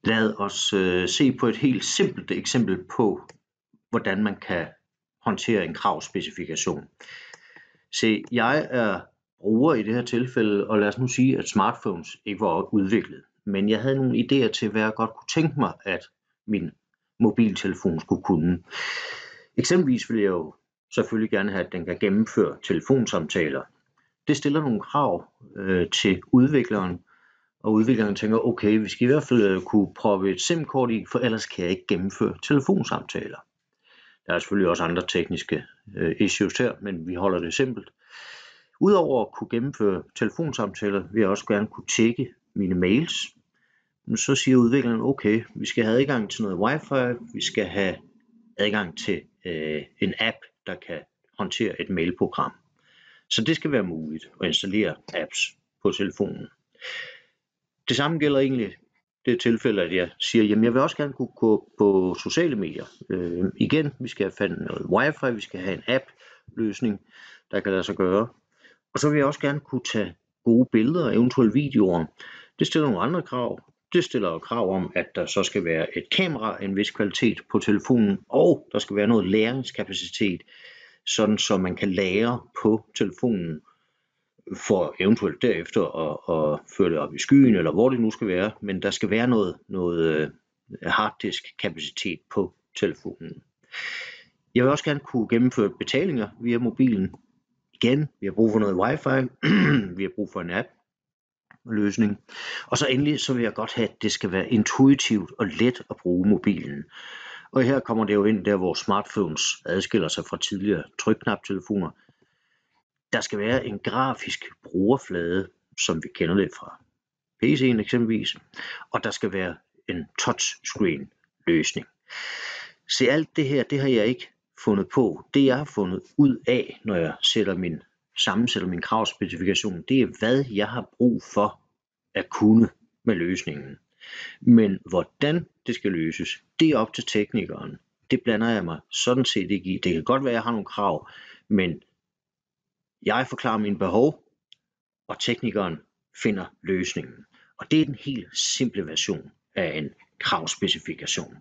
Lad os se på et helt simpelt eksempel på, hvordan man kan håndtere en kravspecifikation. Se, jeg er bruger i det her tilfælde, og lad os nu sige, at smartphones ikke var udviklet. Men jeg havde nogle idéer til, hvad jeg godt kunne tænke mig, at min mobiltelefon skulle kunne. Eksempelvis vil jeg jo selvfølgelig gerne have, at den kan gennemføre telefonsamtaler. Det stiller nogle krav til udvikleren, og udvikleren tænker, okay, vi skal i hvert fald kunne proppe et SIM-kort i, for ellers kan jeg ikke gennemføre telefonsamtaler. Der er selvfølgelig også andre tekniske issues her, men vi holder det simpelt. Udover at kunne gennemføre telefonsamtaler, vil jeg også gerne kunne tjekke mine mails. Så siger udvikleren, okay, vi skal have adgang til noget wifi, vi skal have adgang til en app, der kan håndtere et mailprogram. Så det skal være muligt at installere apps på telefonen. Det samme gælder egentlig det tilfælde, at jeg siger, jamen jeg vil også gerne kunne gå på sociale medier. Igen, vi skal have fat i noget wifi, vi skal have en app-løsning, der kan lade sig gøre. Og så vil jeg også gerne kunne tage gode billeder og eventuelle videoer. Det stiller nogle andre krav. Det stiller krav om, at der så skal være et kamera af en vis kvalitet på telefonen, og der skal være noget læringskapacitet, sådan så man kan lære på telefonen, for eventuelt derefter at føre det op i skyen, eller hvor det nu skal være, men der skal være noget harddisk kapacitet på telefonen. Jeg vil også gerne kunne gennemføre betalinger via mobilen. Igen, vi har brug for noget wifi, vi har brug for en app løsning. Og så endelig så vil jeg godt have, at det skal være intuitivt og let at bruge mobilen. Og her kommer det jo ind der, hvor smartphones adskiller sig fra tidligere trykknaptelefoner. Der skal være en grafisk brugerflade, som vi kender det fra PC'en eksempelvis, og der skal være en touchscreen løsning. Se, alt det her, det har jeg ikke fundet på. Det jeg har fundet ud af, når jeg sammensætter min kravspecifikation, det er hvad jeg har brug for at kunne med løsningen. Men hvordan det skal løses, det er op til teknikeren. Det blander jeg mig sådan set ikke i. Det kan godt være, at jeg har nogle krav, men jeg forklarer mine behov, og teknikeren finder løsningen. Og det er den helt simple version af en kravspecifikation.